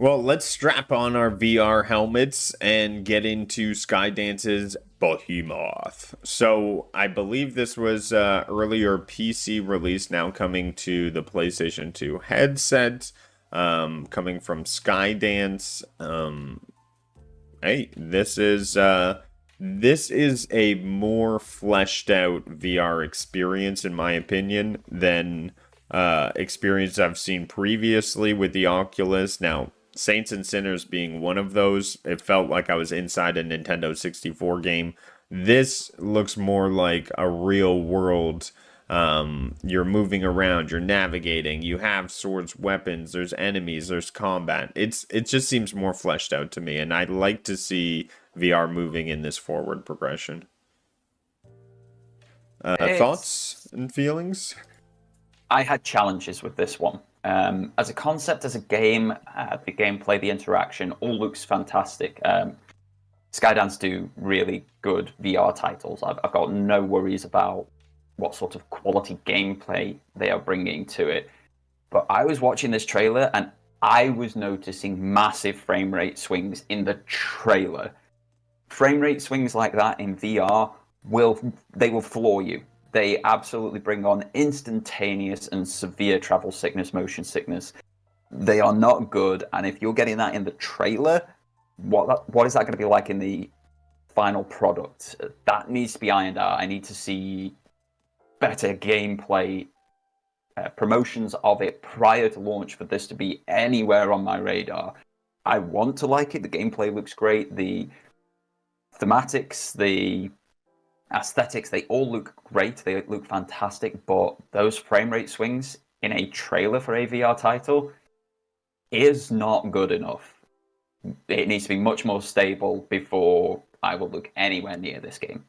Well, let's strap on our VR helmets and get into Skydance's Behemoth. So, I believe this was earlier PC release, now coming to the PlayStation 2 headset, coming from Skydance. Hey, this is a more fleshed out VR experience, in my opinion, than experience I've seen previously with the Oculus. Now, Saints and Sinners being one of those, it felt like I was inside a Nintendo 64 game. This looks more like a real world. You're moving around, you're navigating, you have swords, weapons, there's enemies, there's combat. It just seems more fleshed out to me, and I'd like to see VR moving in this forward progression. Thoughts and feelings? I had challenges with this one. As a concept, as a game, the gameplay, the interaction, all looks fantastic. Skydance do really good VR titles. I've got no worries about what sort of quality gameplay they are bringing to it. But I was watching this trailer and I was noticing massive frame rate swings in the trailer. Frame rate swings like that in VR will floor you. They absolutely bring on instantaneous and severe travel sickness, motion sickness. They are not good, and if you're getting that in the trailer, what is that going to be like in the final product? That needs to be ironed out. I need to see better gameplay, promotions of it prior to launch for this to be anywhere on my radar. I want to like it. The gameplay looks great. The thematics, the aesthetics, they all look great. They look fantastic, but those frame rate swings in a trailer for a VR title is not good enough. It needs to be much more stable before I will look anywhere near this game.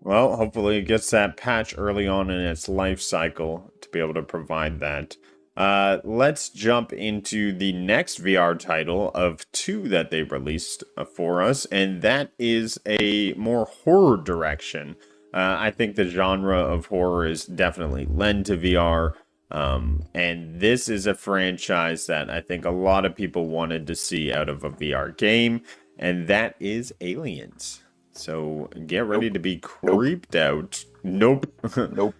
Well, hopefully it gets that patch early on in its life cycle to be able to provide that. Let's jump into the next VR title of two that they released for us, and that is a more horror direction. I think the genre of horror is definitely lend to VR, and this is a franchise that I think a lot of people wanted to see out of a VR game, and that is Aliens. So get ready to be creeped out. Nope. Nope.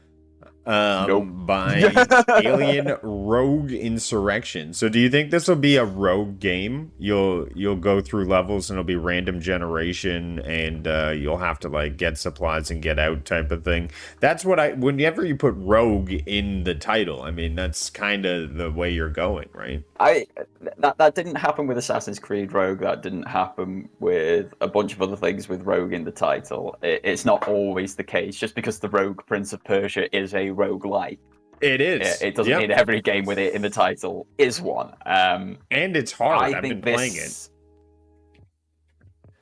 By Alien Rogue Insurrection. So do you think this will be a rogue game? You'll go through levels and it'll be random generation, and you'll have to like get supplies and get out type of thing. That's what whenever you put rogue in the title, I mean that's kind of the way you're going, right? That didn't happen with Assassin's Creed Rogue. That didn't happen with a bunch of other things with Rogue in the title. It's not always the case. Just because the Rogue Prince of Persia is a roguelike, it is. It doesn't mean every game with it in the title is one. And it's hard. I've been playing it.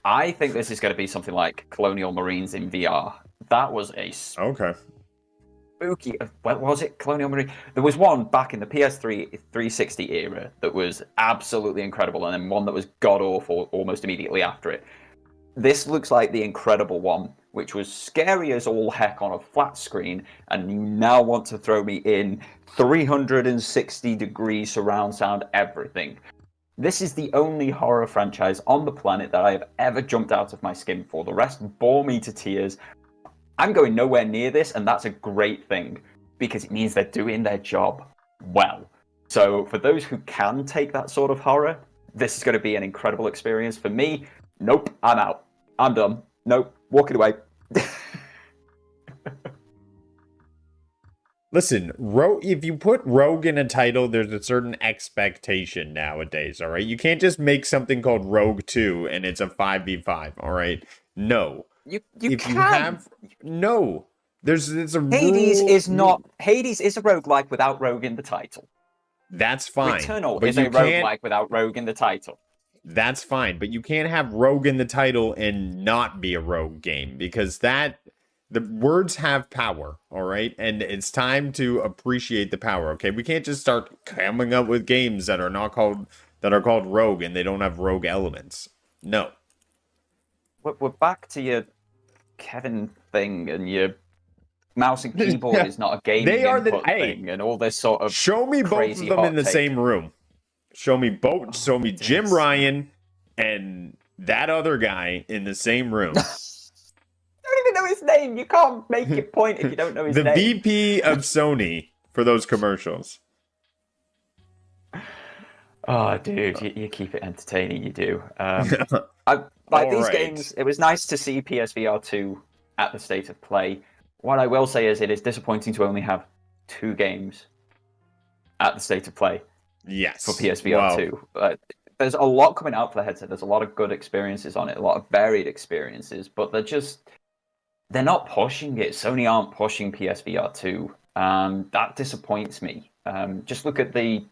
I think this is going to be something like Colonial Marines in VR. That was a okay. Spooky. What was it? Colonial Marine. There was one back in the PS3 360 era that was absolutely incredible, and then one that was god awful almost immediately after it. This looks like the incredible one, which was scary as all heck on a flat screen, and you now want to throw me in 360-degree surround sound everything. This is the only horror franchise on the planet that I have ever jumped out of my skin for. The rest bore me to tears. I'm going nowhere near this, and that's a great thing, because it means they're doing their job well. So for those who can take that sort of horror, this is going to be an incredible experience. For me, nope, I'm out. I'm done. Nope, walking away. Listen, if you put Rogue in a title, there's a certain expectation nowadays, all right? You can't just make something called Rogue 2 and it's a 5v5, all right? No. You if can. You have no. It's a Hades rule. is not. Hades is a roguelike without Rogue in the title. That's fine. Returnal is a roguelike without Rogue in the title. That's fine, but you can't have Rogue in the title and not be a Rogue game, because the words have power, all right? And it's time to appreciate the power, okay? We can't just start coming up with games that are called Rogue and they don't have Rogue elements. No. We're back to your Kevin thing and your mouse and keyboard is not a gaming input thing and all this sort of show me both of them in the same room. Show me Jim Ryan and that other guy in the same room. I don't even know his name. You can't make your point if you don't know his The name. VP of Sony for those commercials. Oh, dude, you keep it entertaining. You do. These games, it was nice to see PSVR2 at the state of play. What I will say is it is disappointing to only have 2 games at the state of play. Yes. For PSVR2. Wow. There's a lot coming out for the headset. There's a lot of good experiences on it, a lot of varied experiences, but they're not pushing it. Sony aren't pushing PSVR2. That disappoints me. Just look at the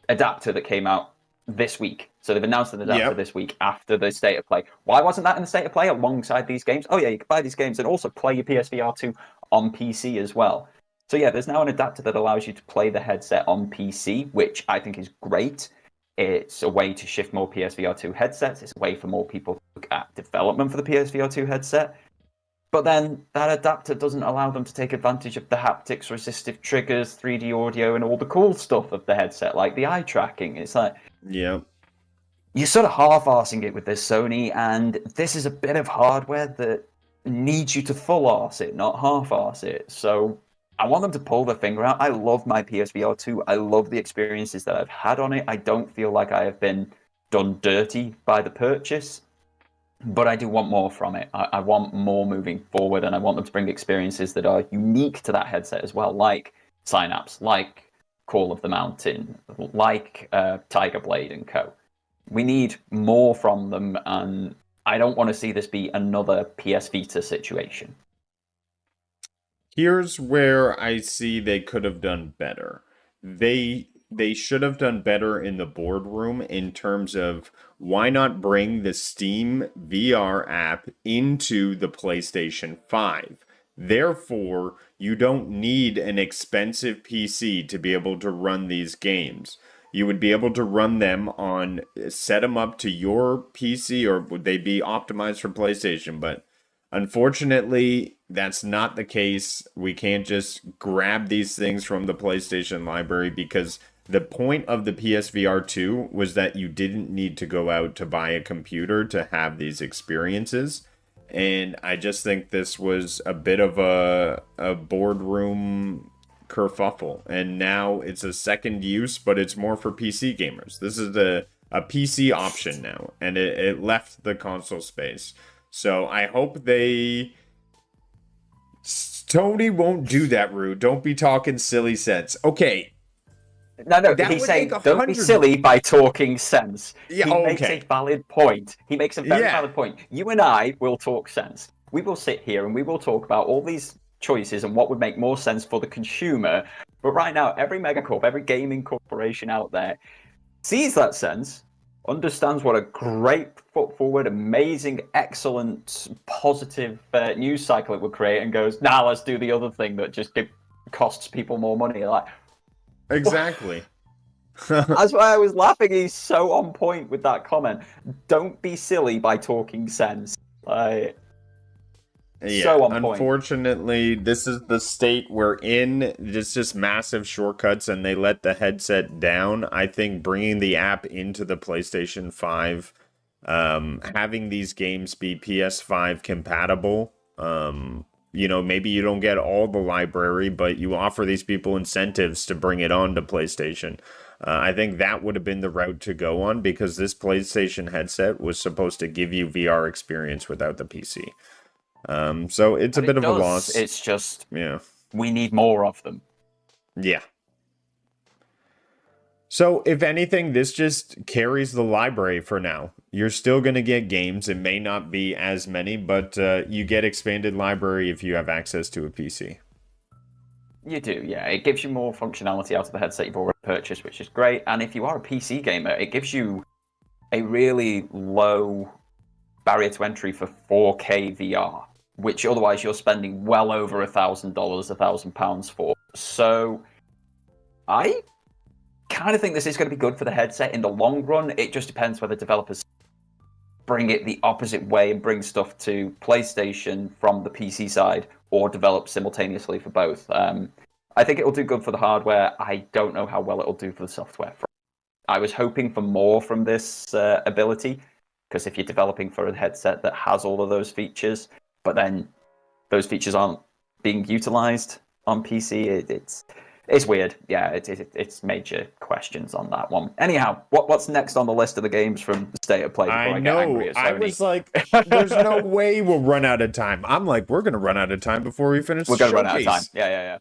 adapter that came out this week. So they've announced an adapter this week after the state of play. Why wasn't that in the state of play alongside these games? Oh yeah, you can buy these games and also play your PSVR2 on PC as well. So yeah, there's now an adapter that allows you to play the headset on PC, which I think is great. It's a way to shift more PSVR2 headsets. It's a way for more people to look at development for the PSVR2 headset. But then that adapter doesn't allow them to take advantage of the haptics, resistive triggers, 3D audio, and all the cool stuff of the headset, like the eye tracking. It's like, you're sort of half-arsing it with this, Sony, and this is a bit of hardware that needs you to full-arse it, not half-arse it. So I want them to pull their finger out. I love my PSVR 2. I love the experiences that I've had on it. I don't feel like I have been done dirty by the purchase, but I do want more from it. I want more moving forward, and I want them to bring experiences that are unique to that headset as well, like Synapse, like Call of the Mountain, like Tiger Blade and Co. We need more from them, and I don't want to see this be another PS Vita situation. Here's where I see they could have done better. They should have done better in the boardroom in terms of why not bring the Steam VR app into the PlayStation 5. Therefore, you don't need an expensive PC to be able to run these games. You would be able to run them set them up to your PC, or would they be optimized for PlayStation? But unfortunately, that's not the case. We can't just grab these things from the PlayStation library, because the point of the PSVR 2 was that you didn't need to go out to buy a computer to have these experiences. And I just think this was a bit of a boardroom kerfuffle. And now it's a second use, but it's more for PC gamers. This is a PC option now, and it left the console space. So I hope Tony won't do that, Rude. Don't be talking silly sense. Okay. No, he's saying don't be silly by talking sense. Yeah, he makes a valid point. He makes a very valid point. You and I will talk sense. We will sit here and we will talk about all these choices and what would make more sense for the consumer. But right now, every megacorp, every gaming corporation out there sees that sense, understands what a great foot forward, amazing, excellent, positive news cycle it would create, and goes, nah, let's do the other thing that just costs people more money. Like, exactly. That's why I was laughing. He's so on point with that comment. Don't be silly by talking sense. So on point. Unfortunately, this is the state we're in. It's just massive shortcuts, and they let the headset down. I think bringing the app into the PlayStation 5, having these games be PS5 compatible, maybe you don't get all the library, but you offer these people incentives to bring it on to PlayStation. I think that would have been the route to go on, because this PlayStation headset was supposed to give you VR experience without the PC. So it's a bit of a loss. It's just, we need more of them. Yeah. So if anything, this just carries the library for now. You're still going to get games. It may not be as many, but you get expanded library if you have access to a PC. You do, yeah. It gives you more functionality out of the headset you've already purchased, which is great. And if you are a PC gamer, it gives you a really low barrier to entry for 4K VR, which otherwise you're spending well over $1,000, £1,000 for. So I kind of think this is going to be good for the headset in the long run. It just depends whether developers bring it the opposite way and bring stuff to PlayStation from the PC side, or develop simultaneously for both. I think it will do good for the hardware. I don't know how well it will do for the software. I was hoping for more from this ability, because if you're developing for a headset that has all of those features, but then those features aren't being utilized on PC, it's weird. Yeah, it's major questions on that one. Anyhow, what's next on the list of the games from the State of Play before I get angry at Sony? I was like, there's no way we'll run out of time. I'm like, we're going to run out of time before we finish the showcase. We're going to run out of time. Yeah.